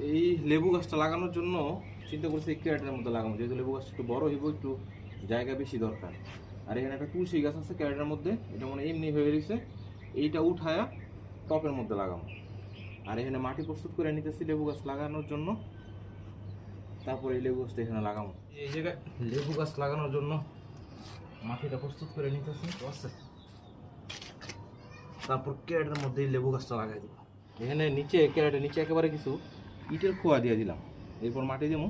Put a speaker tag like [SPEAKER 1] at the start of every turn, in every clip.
[SPEAKER 1] এই লেবু গাছটা লাগানোর জন্য চিন্তা করছি এই ক্যারেটের মধ্যে লাগাবো, যেহেতু লেবু গাছটা একটু বড় হইব, একটু জায়গা বেশি দরকার। আর এখানে একটা তুলসী গাছ আছে ক্যারেটের মধ্যে, এটা মানে এমনি হয়ে রয়েছে, এইটা উঠায়া টপের মধ্যে লাগাবো। আর এখানে মাটি প্রস্তুত করে নিতেছি লেবু গাছ লাগানোর জন্য, তারপর এই লেবু গাছটা এখানে লাগাবো। এই জায়গায় লেবু গাছ লাগানোর জন্য মাটিটা প্রস্তুত করে নিতেছি, আছে তারপর ক্যারেটের মধ্যে এই লেবু গাছটা লাগাই দেবো। এখানে নিচে ক্যারেটের নিচে একেবারে কিছু ইটের খোয়া দিয়ে দিলাম, এরপর মাটি দেবো,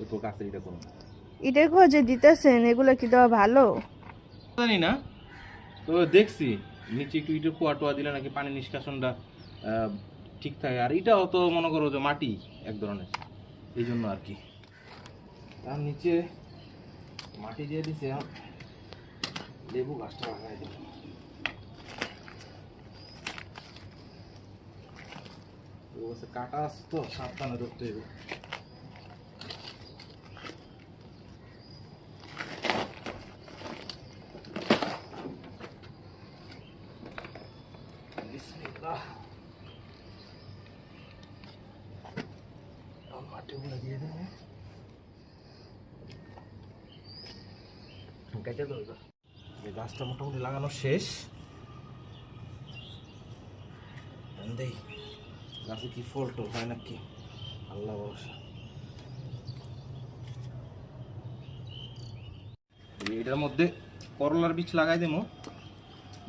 [SPEAKER 1] এরপর গাছের এটা করবো।
[SPEAKER 2] ইটের খোঁজ যে দিতেছেন এগুলো কি দেওয়া ভালো?
[SPEAKER 1] জানি না, তো দেখছি নিচে একটু ইটের খোয়া টোয়া দিলে নাকি পানি নিষ্কাশনটা ঠিক থাকে। আর এটাও তো মনে করো যে মাটি এক ধরনের, এই জন্য আর কি। তার নিচে মাটি দিয়ে দিছে, লেবু গাছটা লাগাই দেবো। কাটা আছে তো, সাবধানে ধরতে হবে। মাটিগুলো দিয়ে দেবো, কেটে দেবো। এই গাছটা মোটামুটি লাগানো শেষ। দেই গাছে কি ফল টল হয় নাকি, আল্লাহ ভরসা। এটার মধ্যে করলার বীজ লাগাই দেবো,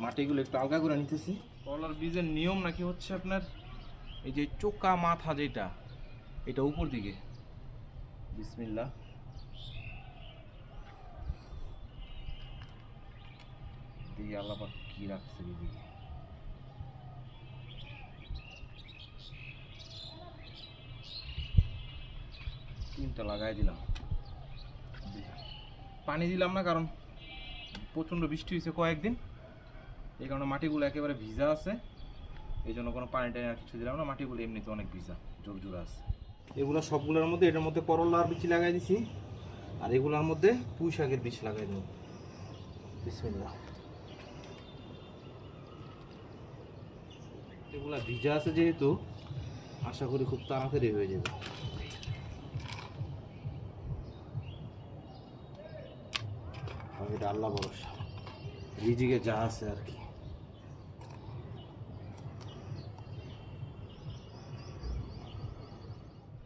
[SPEAKER 1] মাটিগুলো একটু আলগা করে নিতেছি। করলার বীজের নিয়ম নাকি হচ্ছে আপনার এই যে চোকা মাথা যেটা, এটা উপর দিকে। বিসমিল্লাহ। দিয়ে আল্লাহ পাক কি রাখছে এদিকে। তিনটা লাগাই দিলাম, পানি দিলাম না কারণ প্রচণ্ড বৃষ্টি হয়েছে কয়েকদিন, এই কারণে মাটিগুলো একেবারে ভিজা আছে, এই জন্য কোনো পানি টানি আর কিছু দিলাম না। মাটিগুলো এমনিতে অনেক ভিজা, জোরজোড়া আছে। এগুলো সবগুলোর মধ্যে, এটার মধ্যে করলার বীজ লাগাই দিছি, আর এগুলোর মধ্যে পুঁই শাকের বীজ লাগাই দেবো। বিসমিল্লাহ। এগুলা ভিজা আছে যেহেতু আশা করি খুব তাড়াতাড়ি হয়ে যাবে। এটা আল্লাহ ভরসা, রিজিকে যা আছে আর কি।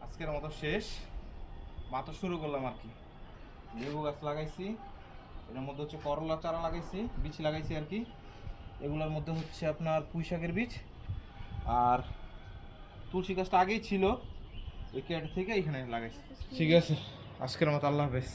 [SPEAKER 1] আজকের মতো শেষ, মাত্র শুরু করলাম আর কি। লেবু গাছ লাগাইছি, এর মধ্যে হচ্ছে করলা চারা লাগাইছি, বীজ লাগাইছি আর কি। এগুলোর মধ্যে হচ্ছে আপনার পুঁই শাকের বীজ, আর তুলসী গাছটা আগেই ছিল, ওই ক্যারেট থেকে এখানে লাগাইছি। ঠিক আছে, আজকের মতো আল্লাহ হাফেজ।